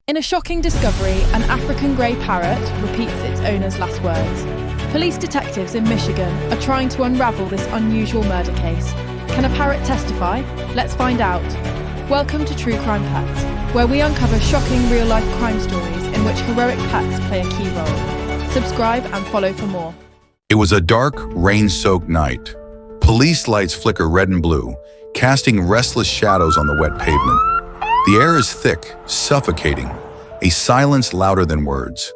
In a shocking discovery, an African grey parrot repeats its owner's last words. Police detectives in Michigan are trying to unravel this unusual murder case. Can a parrot testify? Let's find out. Welcome to True Crime Pets, where we uncover shocking real-life crime stories in which heroic pets play a key role. Subscribe and follow for more. It was a dark, rain-soaked night. Police lights flicker red and blue, casting restless shadows on the wet pavement. The air is thick, suffocating, a silence louder than words.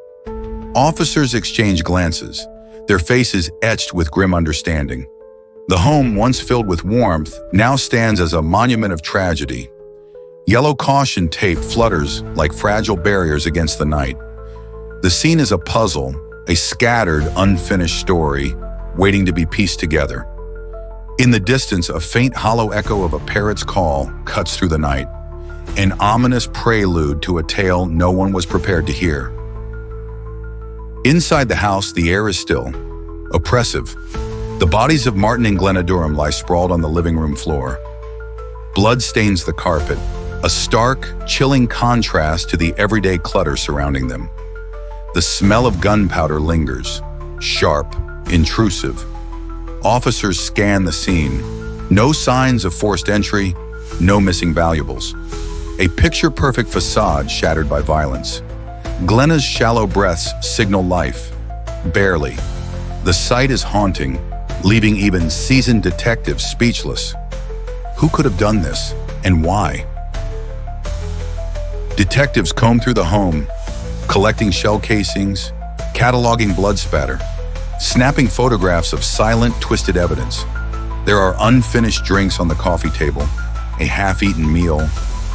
Officers exchange glances, their faces etched with grim understanding. The home, once filled with warmth, now stands as a monument of tragedy. Yellow caution tape flutters like fragile barriers against the night. The scene is a puzzle, a scattered, unfinished story, waiting to be pieced together. In the distance, a faint hollow echo of a parrot's call cuts through the night, an ominous prelude to a tale no one was prepared to hear. Inside the house, the air is still, oppressive. The bodies of Martin and Glenna Durham lie sprawled on the living room floor. Blood stains the carpet, a stark, chilling contrast to the everyday clutter surrounding them. The smell of gunpowder lingers, sharp, intrusive. Officers scan the scene. No signs of forced entry, no missing valuables. A picture-perfect facade shattered by violence. Glenna's shallow breaths signal life. Barely. The sight is haunting, leaving even seasoned detectives speechless. Who could have done this, and why? Detectives comb through the home, collecting shell casings, cataloging blood spatter, snapping photographs of silent, twisted evidence. There are unfinished drinks on the coffee table, a half-eaten meal,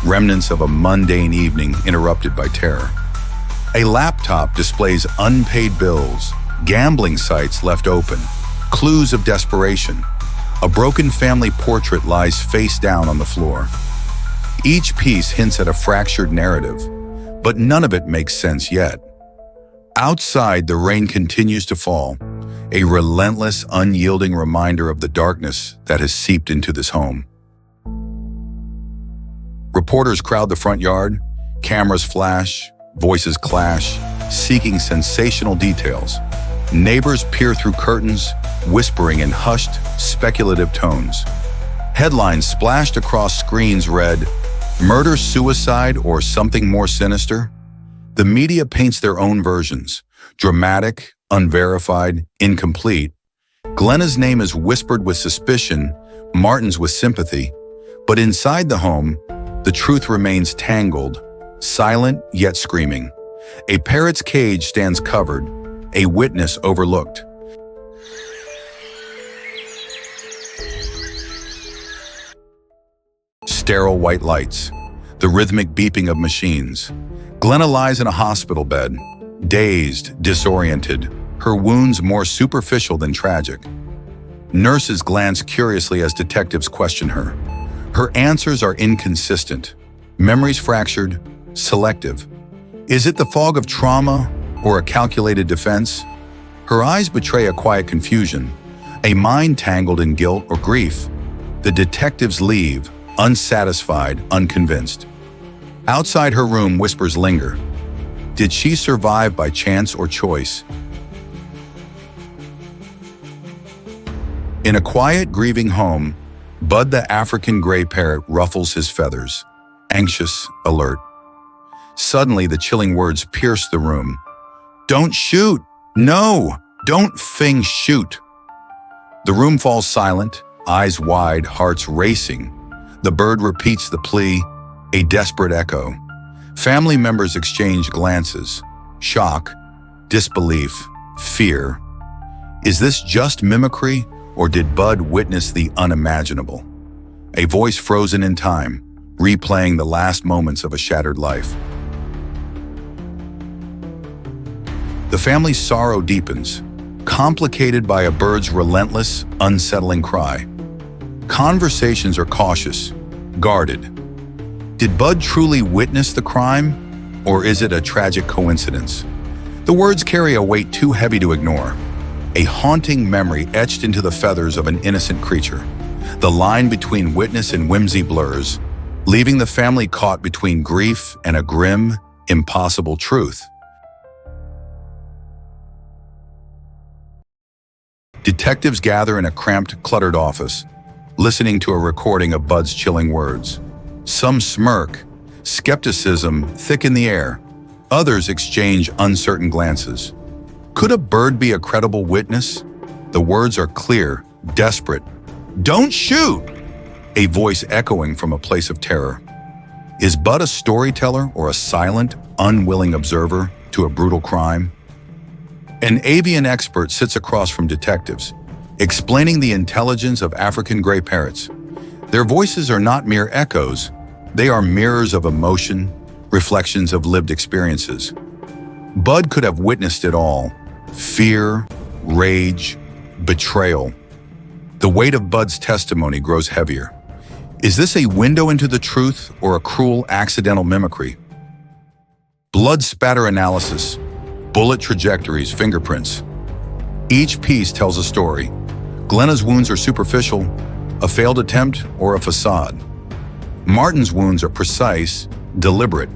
remnants of a mundane evening interrupted by terror. A laptop displays unpaid bills, gambling sites left open, clues of desperation. A broken family portrait lies face down on the floor. Each piece hints at a fractured narrative, but none of it makes sense yet. Outside, the rain continues to fall, a relentless, unyielding reminder of the darkness that has seeped into this home. Reporters crowd the front yard, cameras flash, voices clash, seeking sensational details. Neighbors peer through curtains, whispering in hushed, speculative tones. Headlines splashed across screens read, "Murder, suicide, or something more sinister?" The media paints their own versions, dramatic, unverified, incomplete. Glenna's name is whispered with suspicion, Martin's with sympathy. But inside the home, the truth remains tangled, silent yet screaming. A parrot's cage stands covered, a witness overlooked. Sterile white lights, the rhythmic beeping of machines. Glenna lies in a hospital bed, dazed, disoriented, her wounds more superficial than tragic. Nurses glance curiously as detectives question her. Her answers are inconsistent, memories fractured, selective. Is it the fog of trauma or a calculated defense? Her eyes betray a quiet confusion, a mind tangled in guilt or grief. The detectives leave, unsatisfied, unconvinced. Outside her room, whispers linger. Did she survive by chance or choice? In a quiet, grieving home, Bud the African gray parrot ruffles his feathers, anxious, alert. Suddenly, the chilling words pierce the room. "Don't shoot! No! Don't shoot!" The room falls silent, eyes wide, hearts racing. The bird repeats the plea, a desperate echo. Family members exchange glances, shock, disbelief, fear. Is this just mimicry, or did Bud witness the unimaginable? A voice frozen in time, replaying the last moments of a shattered life. The family's sorrow deepens, complicated by a bird's relentless, unsettling cry. Conversations are cautious, guarded. Did Bud truly witness the crime, or is it a tragic coincidence? The words carry a weight too heavy to ignore, a haunting memory etched into the feathers of an innocent creature. The line between witness and whimsy blurs, leaving the family caught between grief and a grim, impossible truth. Detectives gather in a cramped, cluttered office, listening to a recording of Bud's chilling words. Some smirk, skepticism thick in the air. Others exchange uncertain glances. Could a bird be a credible witness? The words are clear, desperate. "Don't shoot!" A voice echoing from a place of terror. Is Bud a storyteller or a silent, unwilling observer to a brutal crime? An avian expert sits across from detectives, explaining the intelligence of African gray parrots. Their voices are not mere echoes. They are mirrors of emotion, reflections of lived experiences. Bud could have witnessed it all: fear, rage, betrayal. The weight of Bud's testimony grows heavier. Is this a window into the truth or a cruel, accidental mimicry? Blood spatter analysis, bullet trajectories, fingerprints. Each piece tells a story. Glenna's wounds are superficial, a failed attempt, or a facade. Martin's wounds are precise, deliberate.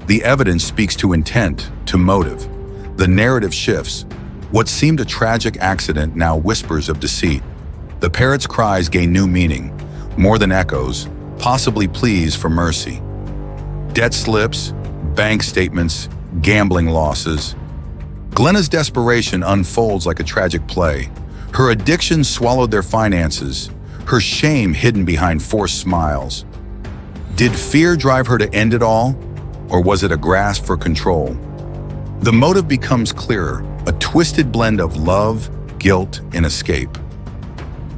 The evidence speaks to intent, to motive. The narrative shifts. What seemed a tragic accident now whispers of deceit. The parrot's cries gain new meaning, more than echoes, possibly pleas for mercy. Debt slips, bank statements, gambling losses. Glenna's desperation unfolds like a tragic play. Her addiction swallowed their finances, her shame hidden behind forced smiles. Did fear drive her to end it all, or was it a grasp for control? The motive becomes clearer, a twisted blend of love, guilt, and escape.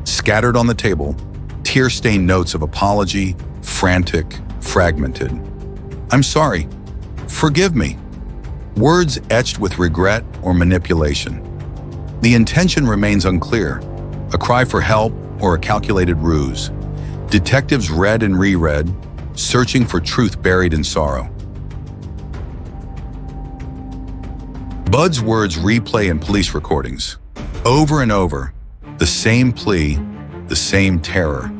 Scattered on the table, tear-stained notes of apology, frantic, fragmented. "I'm sorry. Forgive me." Words etched with regret or manipulation. The intention remains unclear, a cry for help or a calculated ruse. Detectives read and reread, searching for truth buried in sorrow. Bud's words replay in police recordings. Over and over, the same plea, the same terror.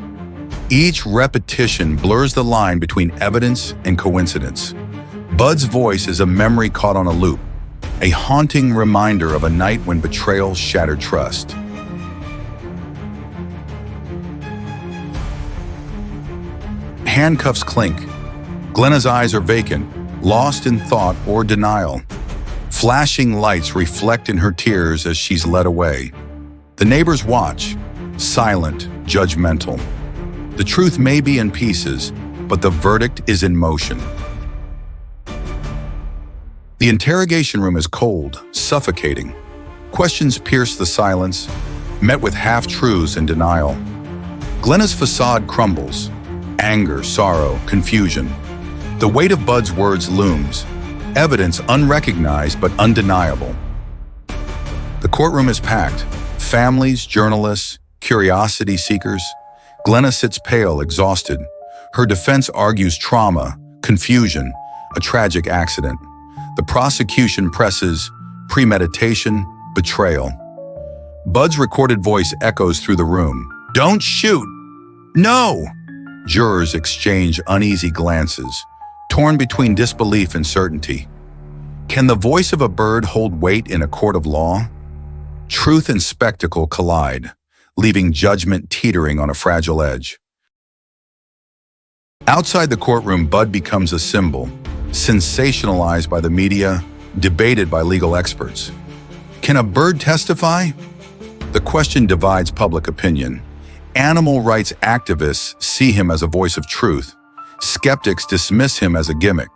Each repetition blurs the line between evidence and coincidence. Bud's voice is a memory caught on a loop, a haunting reminder of a night when betrayal shattered trust. Handcuffs clink. Glenna's eyes are vacant, lost in thought or denial. Flashing lights reflect in her tears as she's led away. The neighbors watch, silent, judgmental. The truth may be in pieces, but the verdict is in motion. The interrogation room is cold, suffocating. Questions pierce the silence, met with half-truths and denial. Glenna's facade crumbles. Anger, sorrow, confusion. The weight of Bud's words looms. Evidence unrecognized but undeniable. The courtroom is packed. Families, journalists, curiosity seekers. Glenna sits pale, exhausted. Her defense argues trauma, confusion, a tragic accident. The prosecution presses premeditation, betrayal. Bud's recorded voice echoes through the room. "Don't shoot! No!" Jurors exchange uneasy glances, torn between disbelief and certainty. Can the voice of a bird hold weight in a court of law? Truth and spectacle collide, leaving judgment teetering on a fragile edge. Outside the courtroom, Bud becomes a symbol, sensationalized by the media, debated by legal experts. Can a bird testify? The question divides public opinion. Animal rights activists see him as a voice of truth. Skeptics dismiss him as a gimmick.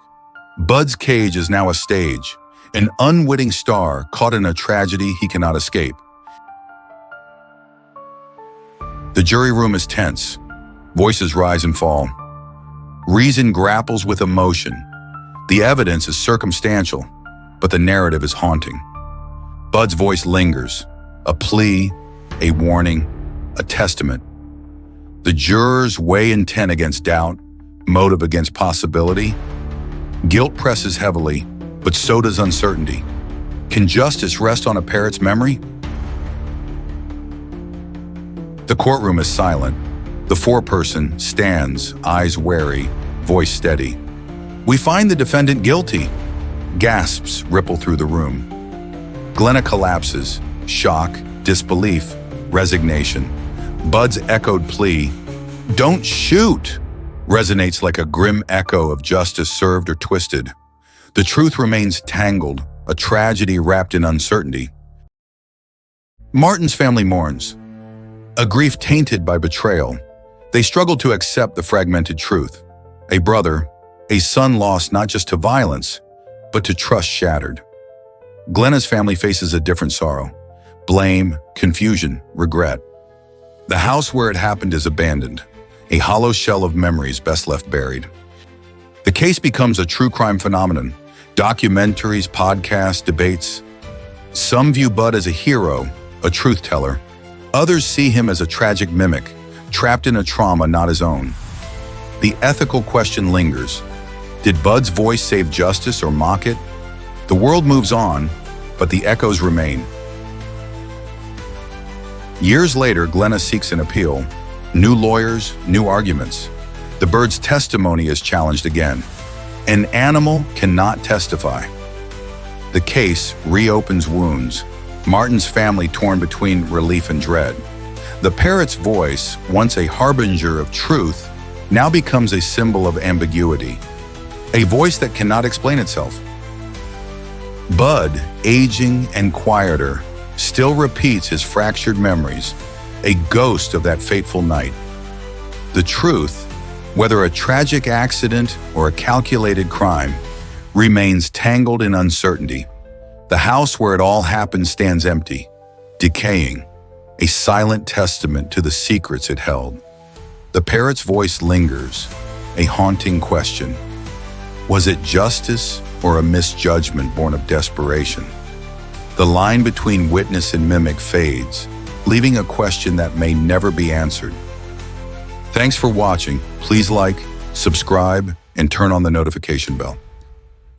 Bud's cage is now a stage, an unwitting star caught in a tragedy he cannot escape. The jury room is tense. Voices rise and fall. Reason grapples with emotion. The evidence is circumstantial, but the narrative is haunting. Bud's voice lingers, a plea, a warning, a testament. The jurors weigh intent against doubt, motive against possibility. Guilt presses heavily, but so does uncertainty. Can justice rest on a parrot's memory? The courtroom is silent. The foreperson stands, eyes wary, voice steady. "We find the defendant guilty." Gasps ripple through the room. Glenna collapses. Shock, disbelief, resignation. Bud's echoed plea, "Don't shoot!" resonates like a grim echo of justice served or twisted. The truth remains tangled, a tragedy wrapped in uncertainty. Martin's family mourns, a grief tainted by betrayal. They struggle to accept the fragmented truth. A brother, a son lost not just to violence, but to trust shattered. Glenna's family faces a different sorrow: blame, confusion, regret. The house where it happened is abandoned, a hollow shell of memories best left buried. The case becomes a true crime phenomenon. Documentaries, podcasts, debates. Some view Bud as a hero, a truth teller. Others see him as a tragic mimic, trapped in a trauma not his own. The ethical question lingers. Did Bud's voice save justice or mock it? The world moves on, but the echoes remain. Years later, Glenna seeks an appeal. New lawyers, new arguments. The bird's testimony is challenged again. An animal cannot testify. The case reopens wounds. Martin's family torn between relief and dread. The parrot's voice, once a harbinger of truth, now becomes a symbol of ambiguity. A voice that cannot explain itself. Bud, aging and quieter, still repeats his fractured memories, a ghost of that fateful night. The truth, whether a tragic accident or a calculated crime, remains tangled in uncertainty. The house where it all happened stands empty, decaying, a silent testament to the secrets it held. The parrot's voice lingers, a haunting question. Was it justice or a misjudgment born of desperation? The line between witness and mimic fades, leaving a question that may never be answered. Thanks for watching. Please like, subscribe, and turn on the notification bell.